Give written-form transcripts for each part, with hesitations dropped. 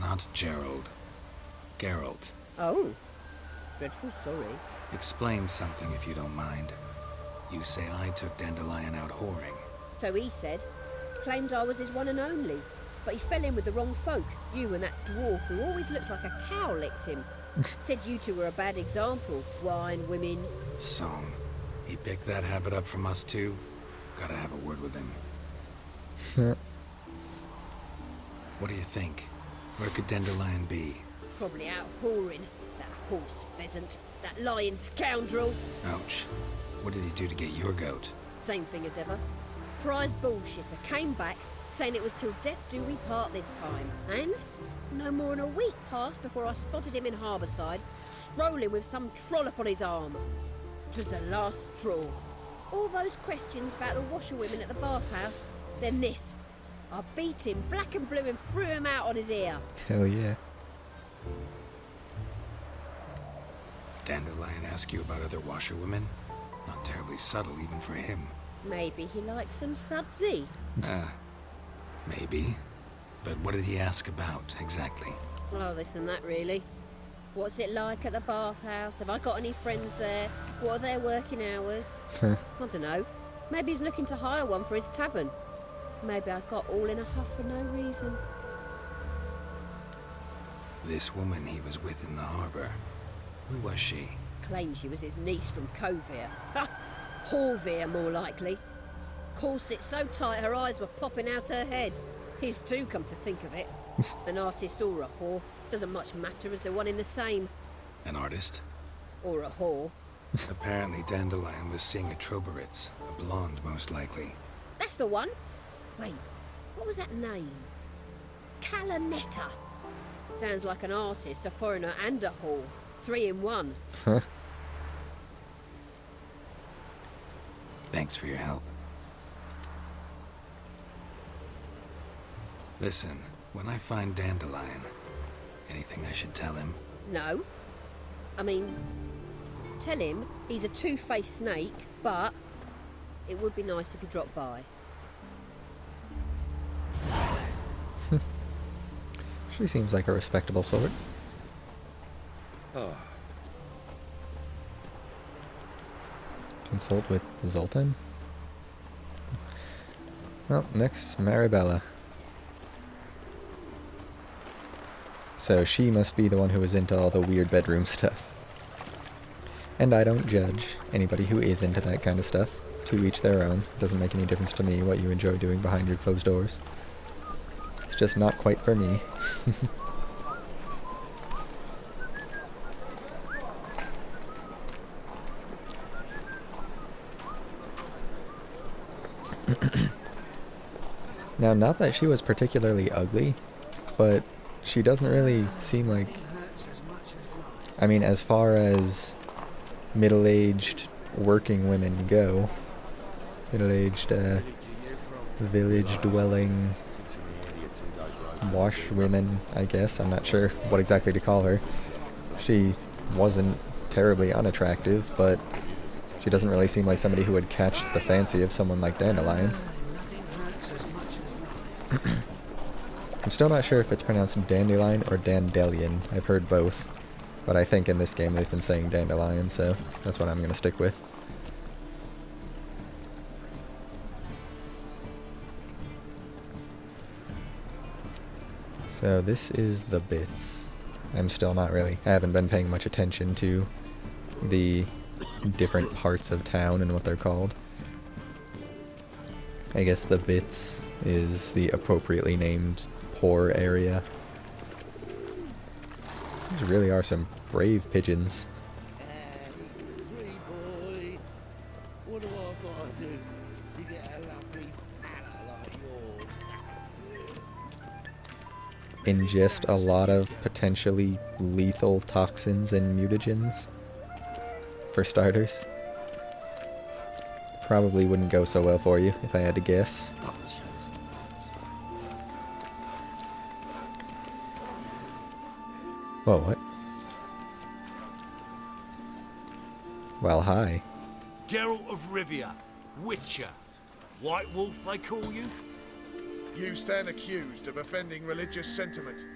Not Gerald. Geralt. Oh. Dreadful sorry. Explain something if you don't mind. You say I took Dandelion out whoring. So he said. Claimed I was his one and only. But he fell in with the wrong folk. You and that dwarf who always looks like a cow licked him. Said you two were a bad example. Wine, women. So, he picked that habit up from us too? Gotta have a word with him. What do you think? Where could Dandelion be? Probably out whoring. That horse pheasant. That lying scoundrel. Ouch. What did he do to get your goat? Same thing as ever. Prize bullshitter came back saying it was till death do we part this time. And no more than a week passed before I spotted him in Harbourside, strolling with some trollop on his arm. 'Twas the last straw. All those questions about the washerwomen at the bathhouse, then this. I beat him black and blue and threw him out on his ear. Hell yeah. Dandelion ask you about other washerwomen? Not terribly subtle even for him. Maybe he likes some sudsy. Maybe. But what did he ask about, exactly? Oh, this and that, really. What's it like at the bathhouse? Have I got any friends there? What are their working hours? I don't know. Maybe he's looking to hire one for his tavern. Maybe I got all in a huff for no reason. This woman he was with in the harbor. Who was she? Claimed she was his niece from Kovir. Ha! Horvir, more likely. Corset so tight her eyes were popping out her head. His too, come to think of it. An artist or a whore. Doesn't much matter as they're one in the same. An artist? Or a whore. Apparently Dandelion was seeing a Troberitz. A blonde, most likely. That's the one. Wait, what was that name? Calanetta. Sounds like an artist, a foreigner and a whore. 3 in 1. Huh? Thanks for your help. Listen, when I find Dandelion, anything I should tell him? No. I mean, tell him he's a two-faced snake, but it would be nice if he dropped by. She seems like a respectable sort. Oh. Consult with Zoltan. Well, next, Maribella. So she must be the one who was into all the weird bedroom stuff. And I don't judge anybody who is into that kind of stuff. To each their own. Doesn't make any difference to me what you enjoy doing behind your closed doors. It's just not quite for me. Now, not that she was particularly ugly, but she doesn't really seem like... I mean, as far as middle-aged working women go, middle-aged, village-dwelling washwomen, I guess. I'm not sure what exactly to call her. She wasn't terribly unattractive, but she doesn't really seem like somebody who would catch the fancy of someone like Dandelion. I'm still not sure if it's pronounced Dandelion or Dandelion. I've heard both, but I think in this game they've been saying Dandelion, so that's what I'm going to stick with. So this is the bits. I'm still not really... I haven't been paying much attention to the different parts of town and what they're called. I guess the bits is the appropriately named poor area. These really are some brave pigeons. What do I gotta do to get a lovely fella like yours? Ingest a lot of potentially lethal toxins and mutagens, for starters. Probably wouldn't go so well for you, if I had to guess. Whoa, what? Well, hi. Geralt of Rivia, Witcher. White Wolf, they call you? You stand accused of offending religious sentiment.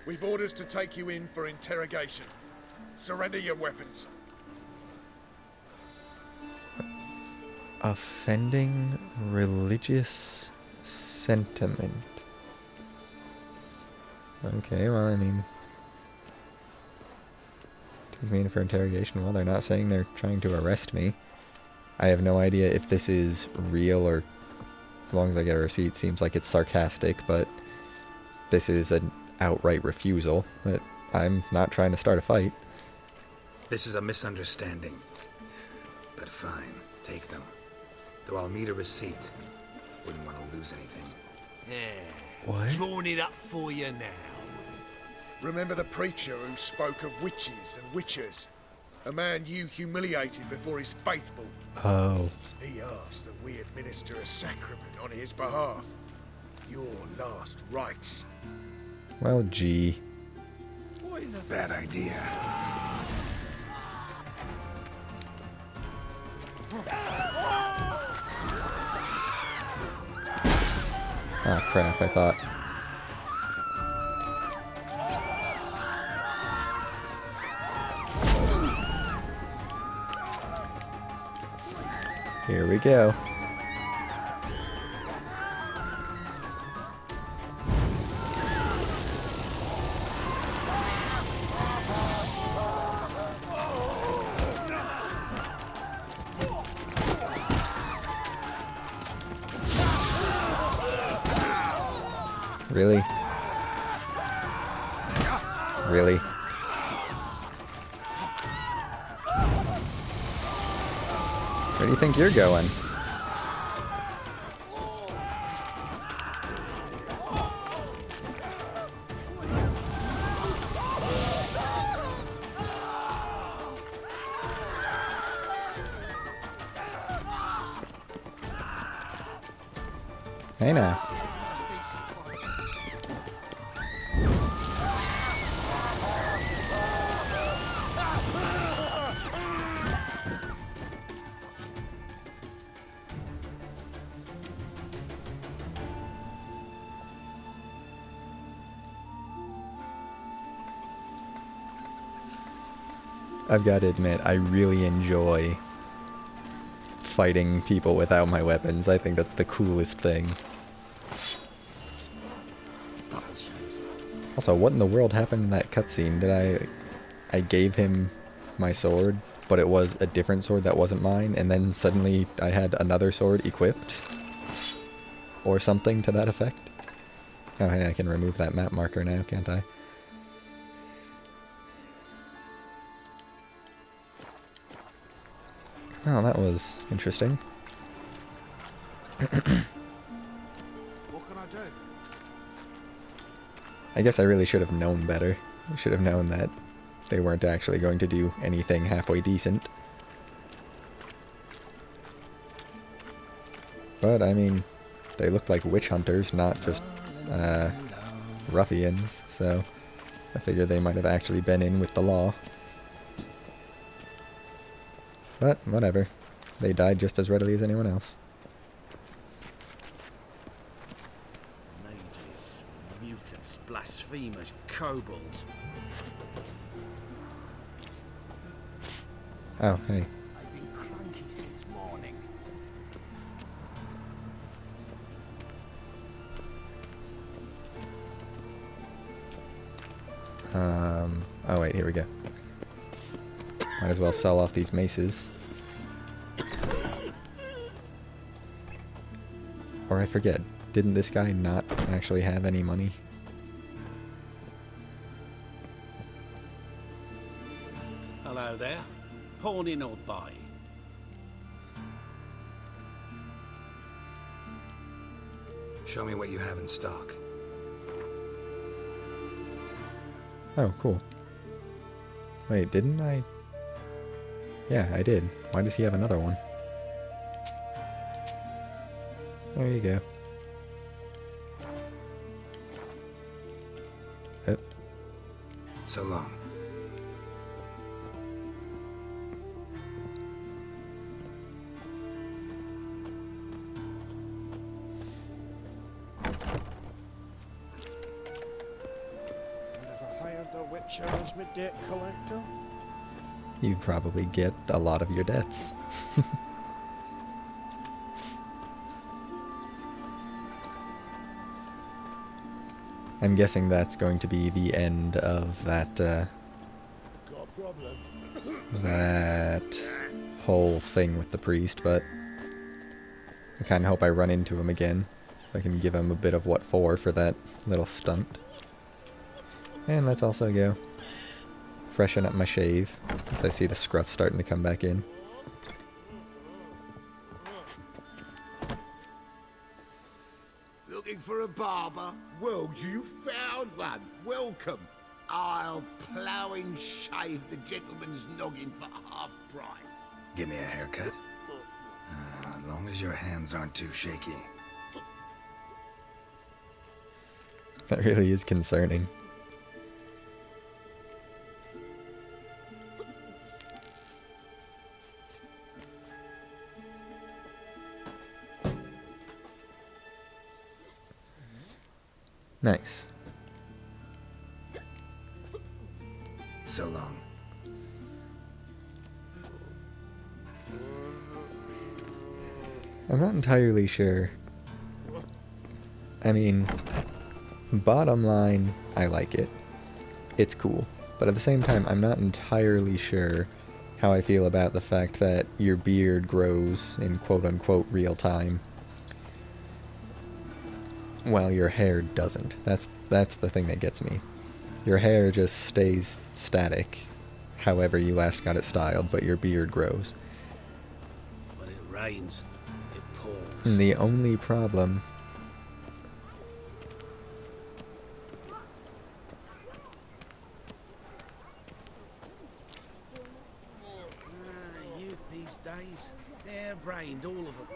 We've orders to take you in for interrogation. Surrender your weapons. Offending religious sentiment. Okay, well, I mean... Take me in for interrogation. Well, they're not saying they're trying to arrest me. I have no idea if this is real or... As long as I get a receipt, seems like it's sarcastic, but... This is an outright refusal. But I'm not trying to start a fight. This is a misunderstanding. But fine, take them. Though I'll need a receipt. Wouldn't want to lose anything. Yeah. What? Drawing it up for you now. Remember the preacher who spoke of witches and witchers? A man you humiliated before his faithful. Oh. He asked that we administer a sacrament on his behalf. Your last rites. Well, gee. Bad idea. Ah, crap, I thought. Here we go. Really? Really? Where do you think you're going? Hey now. I've got to admit, I really enjoy fighting people without my weapons. I think that's the coolest thing. Also, what in the world happened in that cutscene? Did I gave him my sword, but it was a different sword that wasn't mine, and then suddenly I had another sword equipped? Or something to that effect? Oh hey, I can remove that map marker now, can't I? Oh, that was interesting. What can I do? I guess I really should have known better. I should have known that they weren't actually going to do anything halfway decent. But, I mean, they looked like witch hunters, not just, ruffians, so I figured they might have actually been in with the law. But, whatever. They died just as readily as anyone else. Mages, mutants, blasphemers, kobolds. Oh, hey. I've been cranky since morning. Oh wait, here we go. Might as well sell off these maces. Or I forget, didn't this guy not actually have any money? Hello there. Pawning or buying? Show me what you have in stock. Oh, cool. Wait, didn't I? Yeah, I did. Why does he have another one? There you go. Oh. So long. What have charge me debt collector? You'd probably get a lot of your debts. I'm guessing that's going to be the end of that, Got a problem? that whole thing with the priest, but I kind of hope I run into him again. I can give him a bit of what for that little stunt. And let's also go freshen up my shave, since I see the scruff starting to come back in. Looking for a barber? Well, you found one. Welcome. I'll plough and shave the gentleman's noggin for half price. Give me a haircut. As long as your hands aren't too shaky. That really is concerning. Nice. So long. I'm not entirely sure. I mean, bottom line, I like it. It's cool. But at the same time, I'm not entirely sure how I feel about the fact that your beard grows in quote-unquote real time, while your hair doesn't. That's the thing that gets me. Your hair just stays static, however you last got it styled, but your beard grows. When it rains, it pours. And the only problem... Youth these days, they're brained, all of them.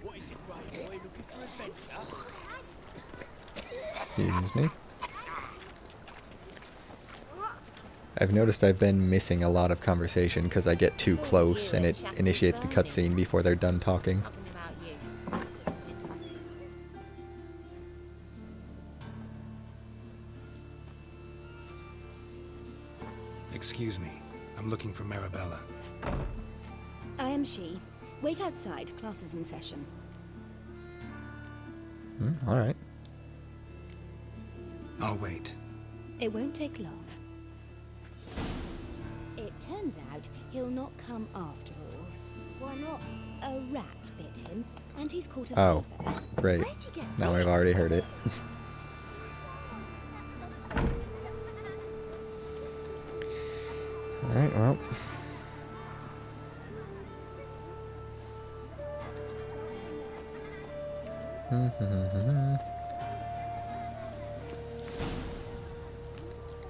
What is it, Grey Boy? Looking for adventure? Excuse me. I've noticed I've been missing a lot of conversation because I get too close and it initiates the cutscene before they're done talking. Something about you. Excuse me. I'm looking for Marabella. I am she. Wait outside. Class is in session. Alright. I'll wait. It won't take long. It turns out he'll not come after all. Why not? A rat bit him, and he's caught a Oh, fever. great. Where'd you get Now I've already heard it. Alright, well.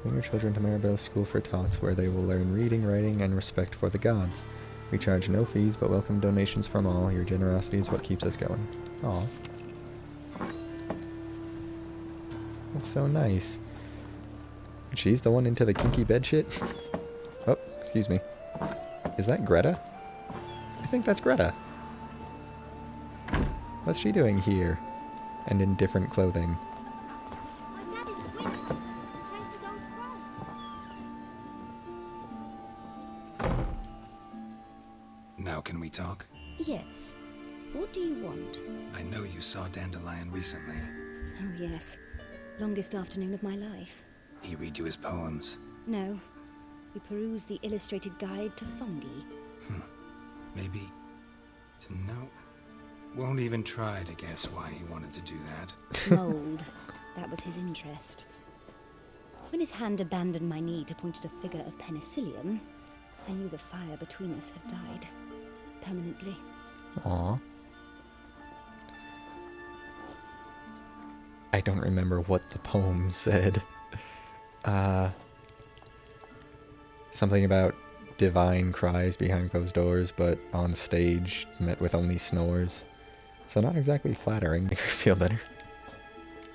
Bring your children to Marabella's School for Tots, where they will learn reading, writing, and respect for the gods. We charge no fees, but welcome donations from all. Your generosity is what keeps us going. Aw. That's so nice. She's the one into the kinky bed shit? Oh, excuse me. Is that Greta? I think that's Greta. What's she doing here? And in different clothing. My dad is a witch hunter and chased his old crone. Now can we talk? Yes. What do you want? I know you saw Dandelion recently. Oh, yes. Longest afternoon of my life. He read you his poems. No. We perused the illustrated guide to fungi. Maybe... No. Won't even try to guess why he wanted to do that. Mold. That was his interest. When his hand abandoned my knee to point at a figure of penicillium, I knew the fire between us had died. Permanently. Aw. I don't remember what the poem said. Something about divine cries behind closed doors, but on stage met with only snores. So not exactly flattering. Make her feel better.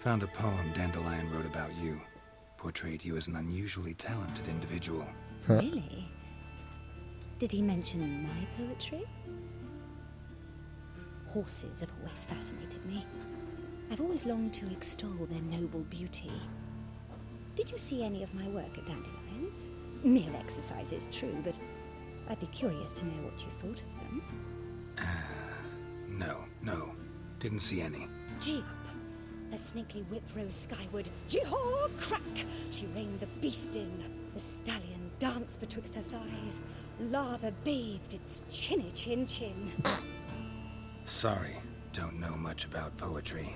Found a poem Dandelion wrote about you. Portrayed you as an unusually talented individual. Really? Did he mention my poetry? Horses have always fascinated me. I've always longed to extol their noble beauty. Did you see any of my work at Dandelions? Mere exercise is true, but I'd be curious to know what you thought of them. No. Didn't see any. Gee up! A snaky whip rose skyward. Jee-haw! Crack! She reined the beast in. The stallion danced betwixt her thighs. Lava bathed its chinny chin. Sorry, don't know much about poetry.